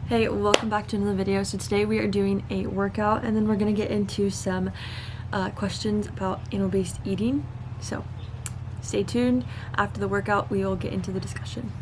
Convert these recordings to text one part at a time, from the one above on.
Hey, welcome back to another video. So today we are doing a workout and then we're going to get into some questions about animal-based eating. So stay tuned. After the workout, we will get into the discussion.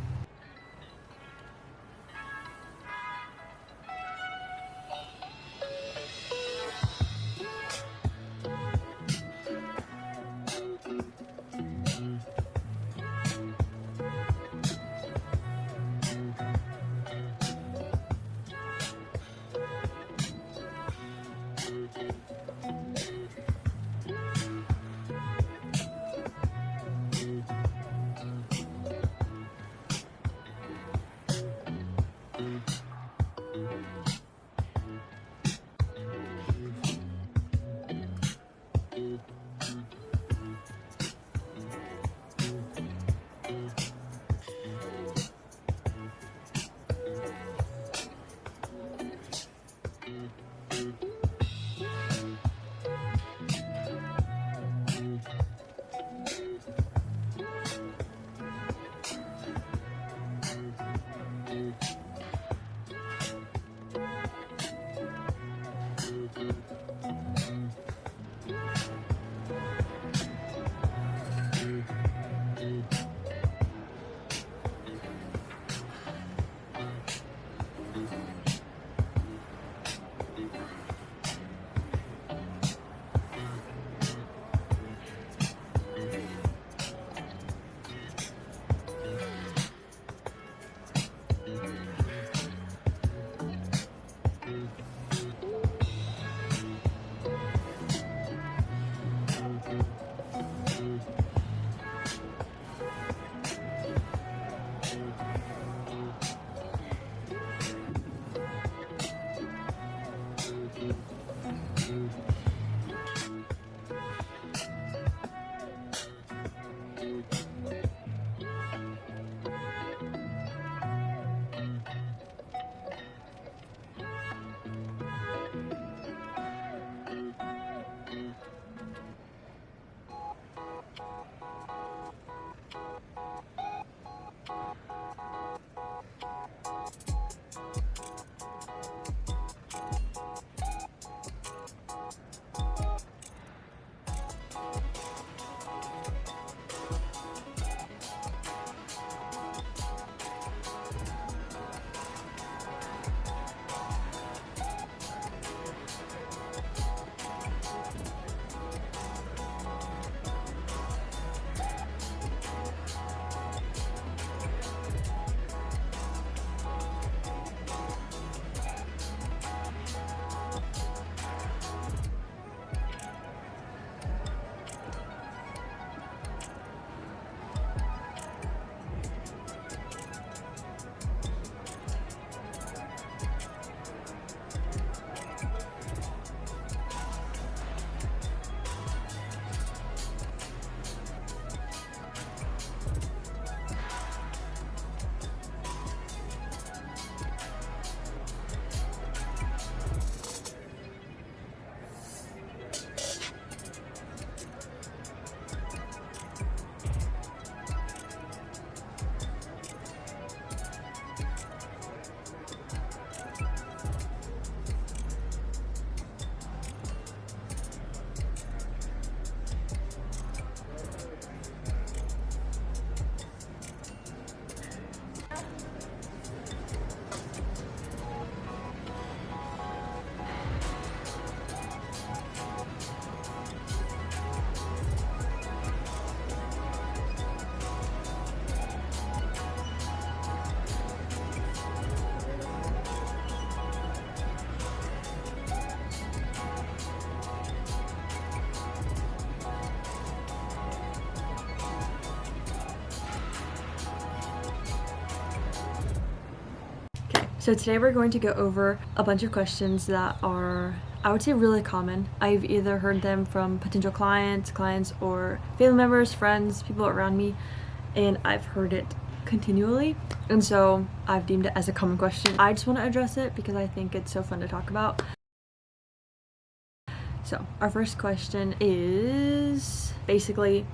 So today we're going to go over a bunch of questions that are, I would say, really common. I've either heard them from potential clients, or family members, friends, people around me, and I've heard it continually. And so I've deemed it as a common question. I just want to address it because I think it's so fun to talk about. So our first question is basically,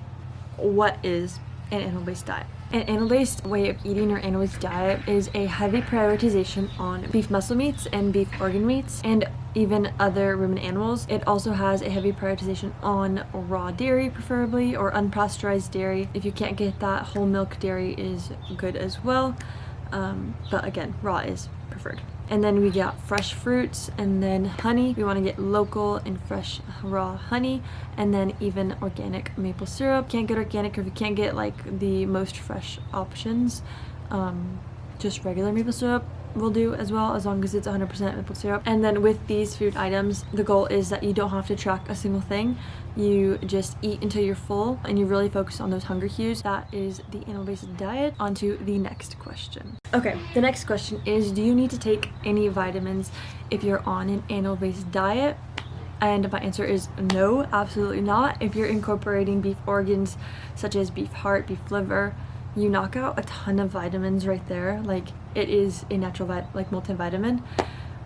what is an animal-based diet? An animal-based way of eating or animal-based diet is a heavy prioritization on beef muscle meats and beef organ meats and even other ruminant animals. It also has a heavy prioritization on raw dairy, preferably, or unpasteurized dairy. If you can't get that, whole milk dairy is good as well, but again, raw is preferred. And then we got fresh fruits, and then honey. We want to get local and fresh raw honey, and then even organic maple syrup. Can't get organic, or if you can't get like the most fresh options, just regular maple syrup will do as well, as long as it's 100% maple syrup. And then with these food items, the goal is that you don't have to track a single thing. You just eat until you're full and you really focus on those hunger cues. That is the animal-based diet. On to the next question. Okay, the next question is, do you need to take any vitamins if you're on an animal-based diet? And my answer is no, absolutely not. If you're incorporating beef organs such as beef heart, beef liver, you knock out a ton of vitamins right there. Like, it is a natural multivitamin.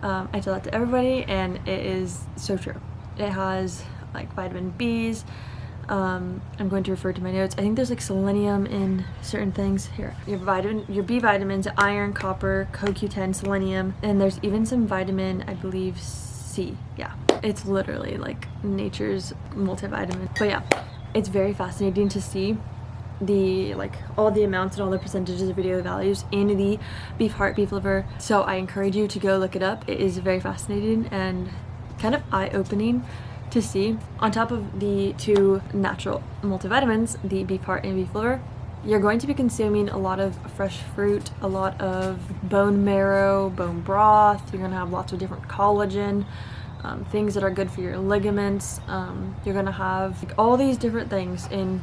I tell that to everybody, and it is so true. It has like vitamin B's. I'm going to refer to my notes. I think there's like selenium in certain things here. Your B vitamins, iron, copper, CoQ10, selenium, and there's even some vitamin, I believe, C. Yeah, it's literally like nature's multivitamin. But yeah, it's very fascinating to see all the amounts and all the percentages of daily values in the beef heart, beef liver. So I encourage you to go look it up. It is very fascinating and kind of eye-opening to see. On top of the two natural multivitamins, the beef heart and beef liver, you're going to be consuming a lot of fresh fruit, a lot of bone marrow, bone broth. You're going to have lots of different collagen, things that are good for your ligaments. You're going to have like all these different things in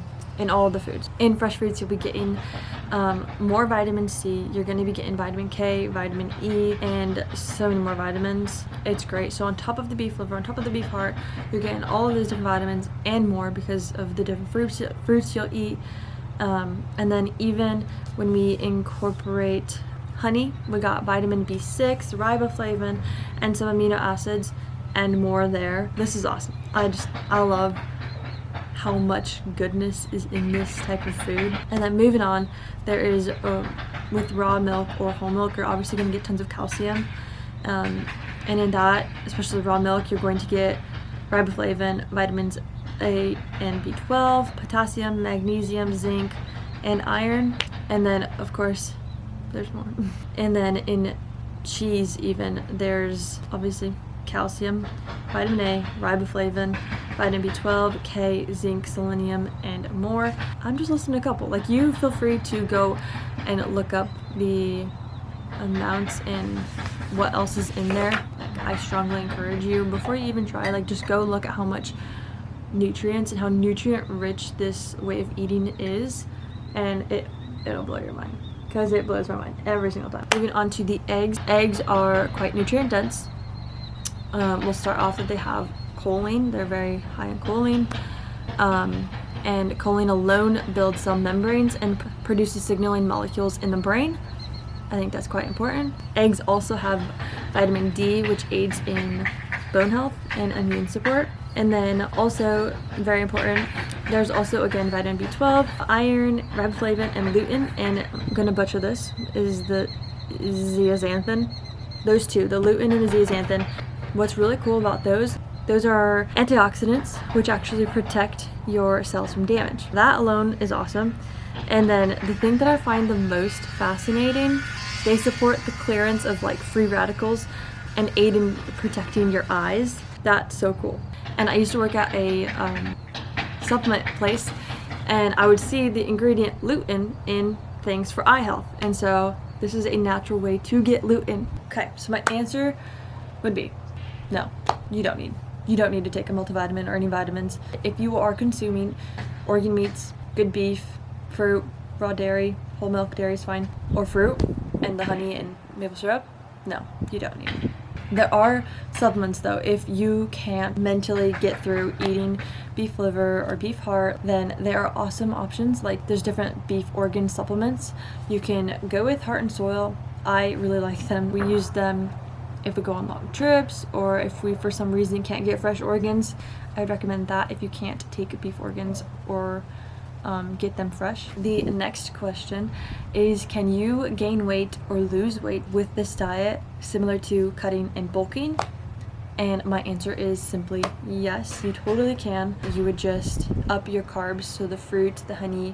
all of the foods. In fresh fruits, you'll be getting more vitamin C. You're going to be getting vitamin K, vitamin E, and so many more vitamins. It's great. So on top of the beef liver, on top of the beef heart, you're getting all of those different vitamins and more because of the different fruits you'll eat. And then even when we incorporate honey, we got vitamin B6, riboflavin, and some amino acids and more there. This is awesome. I love how much goodness is in this type of food. And then moving on, there is with raw milk or whole milk, you're obviously going to get tons of calcium, and in that, especially raw milk, you're going to get riboflavin, vitamins A and B12, potassium, magnesium, zinc, and iron. And then of course there's more. And then in cheese even, there's obviously calcium, vitamin A, riboflavin, vitamin B12, K, zinc, selenium, and more. I'm just listing a couple. Like, you feel free to go and look up the amounts and what else is in there. Like, I strongly encourage you, before you even try, like, just go look at how much nutrients and how nutrient rich this way of eating is, and it'll blow your mind, because it blows my mind every single time. Moving on to the eggs. Eggs are quite nutrient dense. We'll start off that they have choline. They're very high in choline, and choline alone builds cell membranes and produces signaling molecules in the brain. I think that's quite important. Eggs also have vitamin D, which aids in bone health and immune support. And then also, very important, there's also again vitamin B12, iron, riboflavin, and lutein, and I'm gonna butcher this, is the zeaxanthin. Those two, the lutein and the zeaxanthin. What's really cool about those are antioxidants, which actually protect your cells from damage. That alone is awesome. And then the thing that I find the most fascinating, they support the clearance of like free radicals and aid in protecting your eyes. That's so cool. And I used to work at a supplement place, and I would see the ingredient lutein in things for eye health. And so this is a natural way to get lutein. Okay, so my answer would be no, you don't need to take a multivitamin or any vitamins. If you are consuming organ meats, good beef, fruit, raw dairy, whole milk dairy is fine, or fruit and the honey and maple syrup, no, you don't need it. There are supplements though. If you can't mentally get through eating beef liver or beef heart, then there are awesome options. Like, there's different beef organ supplements. You can go with Heart and Soil. I really like them. We use them if we go on long trips, or if we for some reason can't get fresh organs. I'd recommend that if you can't take beef organs or get them fresh. The next question is, can you gain weight or lose weight with this diet, similar to cutting and bulking? And my answer is simply yes, you totally can. You would just up your carbs, so the fruit, the honey,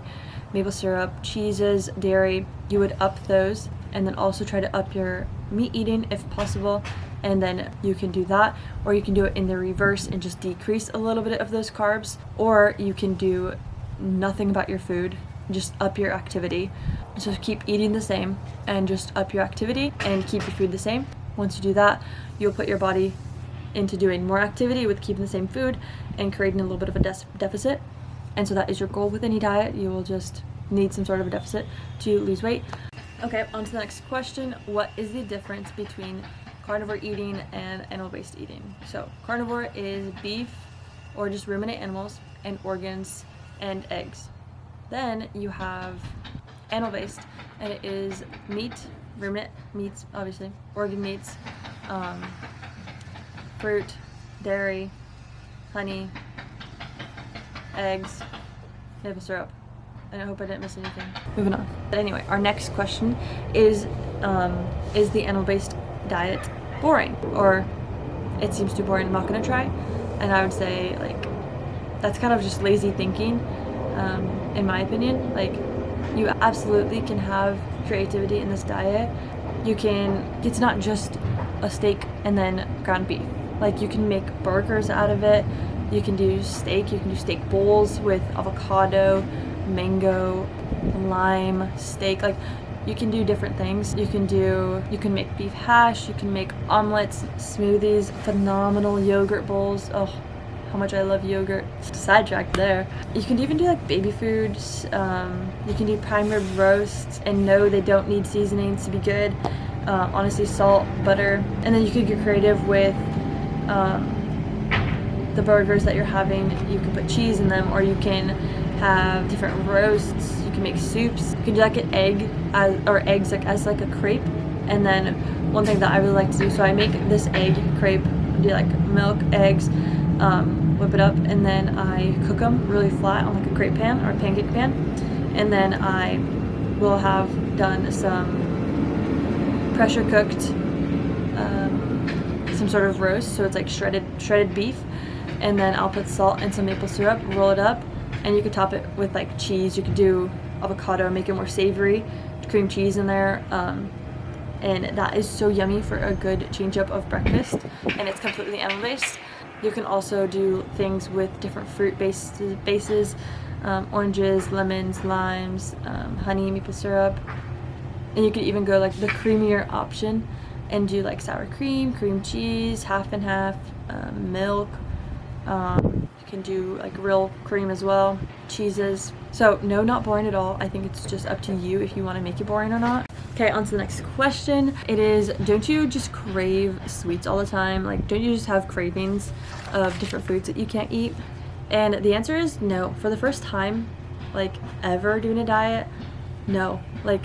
maple syrup, cheeses, dairy, you would up those, and then also try to up your meat eating if possible. And then you can do that, or you can do it in the reverse and just decrease a little bit of those carbs, or you can do nothing about your food, just up your activity. So keep eating the same and just up your activity and keep your food the same. Once you do that, you'll put your body into doing more activity with keeping the same food and creating a little bit of a deficit. And so that is your goal with any diet. You will just need some sort of a deficit to lose weight. Okay, on to the next question. What is the difference between carnivore eating and animal-based eating? So carnivore is beef or just ruminant animals and organs and eggs. Then you have animal-based, and it is meat, ruminant meats, obviously, organ meats, fruit, dairy, honey, eggs, maple syrup. And I hope I didn't miss anything. Moving on. But anyway, our next question is the animal-based diet boring? Or it seems too boring, I'm not gonna try. And I would say, like, that's kind of just lazy thinking, in my opinion. Like, you absolutely can have creativity in this diet. It's not just a steak and then ground beef. Like, you can make burgers out of it. You can do steak bowls with avocado, mango, lime, steak. Like, you can do different things. You can make beef hash, you can make omelets, smoothies, phenomenal yogurt bowls. Oh, how much I love yogurt. Sidetracked there. You can even do like baby foods. You can do prime rib roasts, and no, they don't need seasonings to be good. Honestly, salt, butter. And then you could get creative with the burgers that you're having. You can put cheese in them, or you can have different roasts. You can make soups. You can do like an egg eggs as like a crepe. And then one thing that I really like to do, so I make this egg crepe. I do like milk, eggs, whip it up, and then I cook them really flat on like a crepe pan or a pancake pan. And then I will have done some pressure cooked, some sort of roast, so it's like shredded beef. And then I'll put salt and some maple syrup, roll it up, and you could top it with like cheese. You could do avocado, make it more savory, cream cheese in there, and that is so yummy for a good change up of breakfast, and it's completely animal based. You can also do things with different fruit bases, oranges, lemons, limes, honey, maple syrup, and you could even go like the creamier option and do like sour cream, cream cheese, half and half, milk. You can do like real cream as well, cheeses. So no, not boring at all. I think it's just up to you if you want to make it boring or not. Okay, on to the next question. It is, don't you just crave sweets all the time? Like, don't you just have cravings of different foods that you can't eat? And the answer is no. For the first time, like, ever doing a diet, no. Like,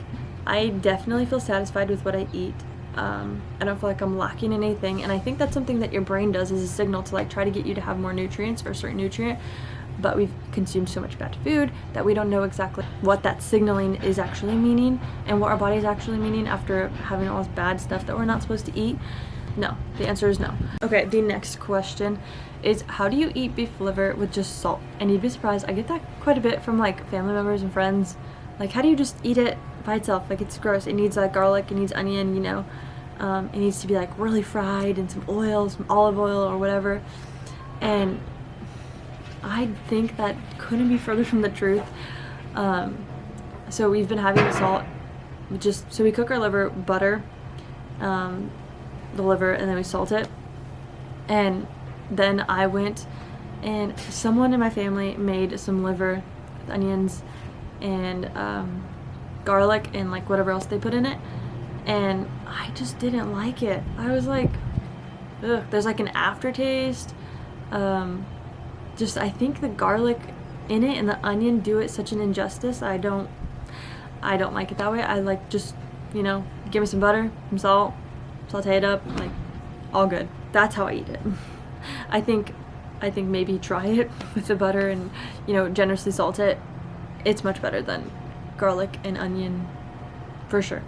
I definitely feel satisfied with what I eat. I don't feel like I'm lacking anything, and I think that's something that your brain does as a signal to like try to get you to have more nutrients or a certain nutrient. But we've consumed so much bad food that we don't know exactly what that signaling is actually meaning and what our body's actually meaning after having all this bad stuff that we're not supposed to eat. No, the answer is no. Okay, the next question is, how do you eat beef liver with just salt? And you'd be surprised, I get that quite a bit from like family members and friends. Like, how do you just eat it by itself? Like, it's gross. It needs like garlic, it needs onion, you know. It needs to be like really fried and some oil, some olive oil or whatever. And I think that couldn't be further from the truth. So we've been having the salt, so we cook our liver, butter the liver, and then we salt it. And then I went and someone in my family made some liver with onions and garlic and like whatever else they put in it, and I just didn't like it. I was like, ugh, there's like an aftertaste. I think the garlic in it and the onion do it such an injustice. I don't like it that way. I like, just, you know, give me some butter, some salt, saute it up, like, all good. That's how I eat it. I think maybe try it with the butter and, you know, generously salt it it's much better than garlic and onion, for sure.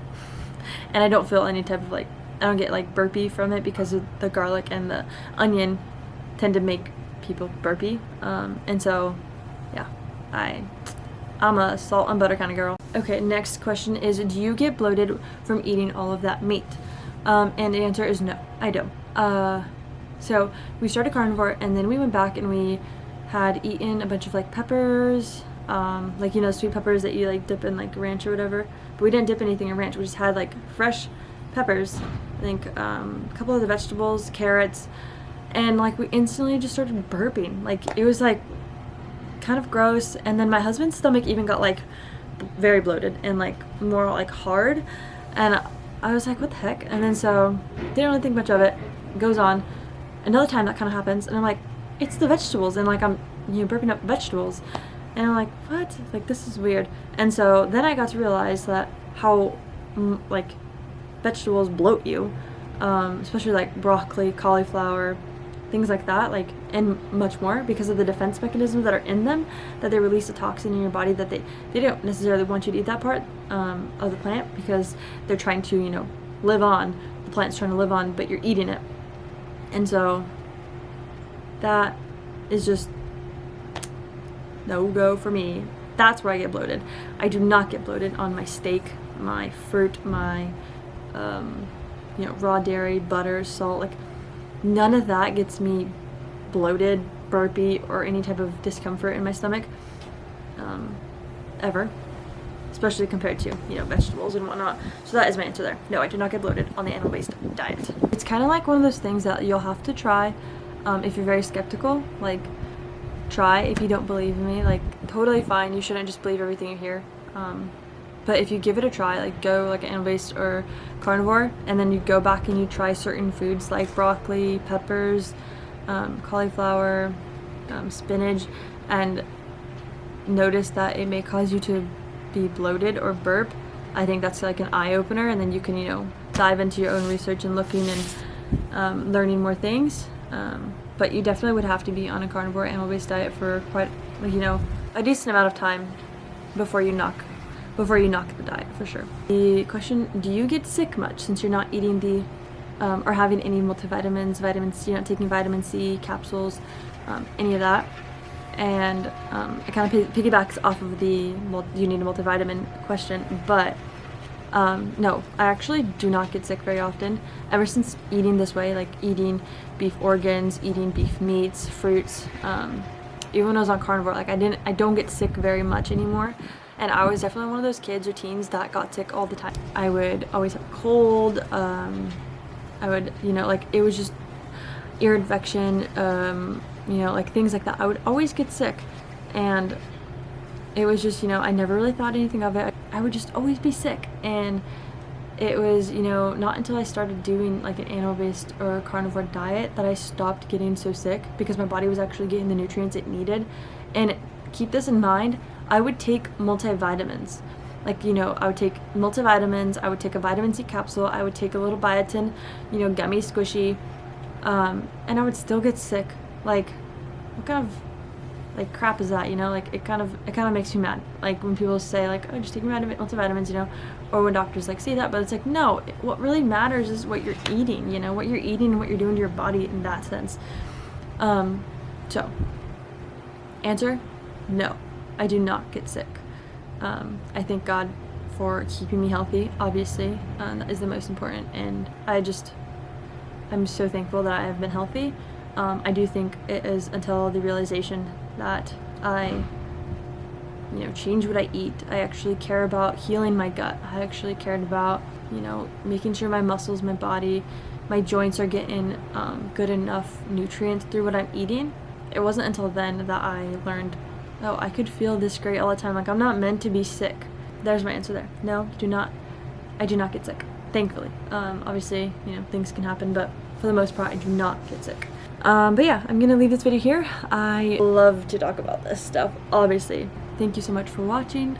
And I don't feel any type of like, I don't get like burpy from it because of the garlic and the onion tend to make people burpy. And so, yeah, I'm a salt and butter kind of girl. Okay, next question is, do you get bloated from eating all of that meat? And the answer is no, I don't. So we started carnivore, and then we went back and we had eaten a bunch of like peppers, like, you know, sweet peppers that you like dip in like ranch or whatever. But we didn't dip anything in ranch. We just had like fresh peppers, I think, a couple of the vegetables, carrots, and like we instantly just started burping. Like it was like kind of gross. And then my husband's stomach even got like very bloated and like more like hard, and I was like, what the heck? And then so didn't really think much of it. Goes on. Another time that kind of happens, and I'm like, it's the vegetables, and like I'm, you know, burping up vegetables, and I'm like, what? Like, this is weird. And so then I got to realize that how like vegetables bloat you, especially like broccoli, cauliflower, things like that, like, and much more, because of the defense mechanisms that are in them, that they release a toxin in your body that they don't necessarily want you to eat that part of the plant, because they're trying to, you know, live on. The plant's trying to live on, but you're eating it. And so that is just no go for me. That's where I get bloated. I do not get bloated on my steak, my fruit, my you know, raw dairy, butter, salt. Like, none of that gets me bloated, burpy, or any type of discomfort in my stomach, ever. Especially compared to, you know, vegetables and whatnot. So that is my answer there. No, I do not get bloated on the animal-based diet. It's kind of like one of those things that you'll have to try if you're very skeptical. Like, try. If you don't believe in me, like, totally fine. You shouldn't just believe everything you hear. But if you give it a try, like go like animal-based or carnivore, and then you go back and you try certain foods like broccoli, peppers, cauliflower, spinach, and notice that it may cause you to be bloated or burp, I think that's like an eye-opener, and then you can, you know, dive into your own research and looking and learning more things. But you definitely would have to be on a carnivore animal-based diet for quite, like, you know, a decent amount of time before you knock the diet, for sure. The question, do you get sick much since you're not eating the or having any multivitamins, vitamin C, you're not taking vitamin C capsules, any of that? And it kind of piggybacks off of the you need a multivitamin question, but no, I actually do not get sick very often. Ever since eating this way, like eating beef organs, eating beef meats, fruits, even when I was on carnivore, like I don't get sick very much anymore. And I was definitely one of those kids or teens that got sick all the time. I would always have a cold. I would, you know, like it was just ear infection, you know, like things like that. I would always get sick, and it was just, you know, I never really thought anything of it. I would just always be sick, and it was, you know, not until I started doing like an animal-based or carnivore diet that I stopped getting so sick, because my body was actually getting the nutrients it needed. And keep this in mind, I would take multivitamins. Like, you know, I would take multivitamins, I would take a vitamin C capsule, I would take a little biotin, you know, gummy squishy, and I would still get sick. Like, what kind of like crap is that, you know? Like, it kind of makes me mad, like when people say like, oh, just take multivitamins, you know, or when doctors like say that. But it's like, no, what really matters is what you're eating, you know, what you're eating and what you're doing to your body in that sense. So answer, no, I do not get sick. I thank God for keeping me healthy, obviously. That is the most important, and I'm so thankful that I have been healthy. I do think it is until the realization that I, you know, change what I eat. I actually care about healing my gut. I actually cared about, you know, making sure my muscles, my body, my joints are getting good enough nutrients through what I'm eating. It wasn't until then that I learned, oh, I could feel this great all the time. Like, I'm not meant to be sick. There's my answer there. No, I do not get sick, thankfully. Obviously, you know, things can happen, but for the most part, I do not get sick. But yeah, I'm gonna leave this video here. I love to talk about this stuff, obviously. Thank you so much for watching.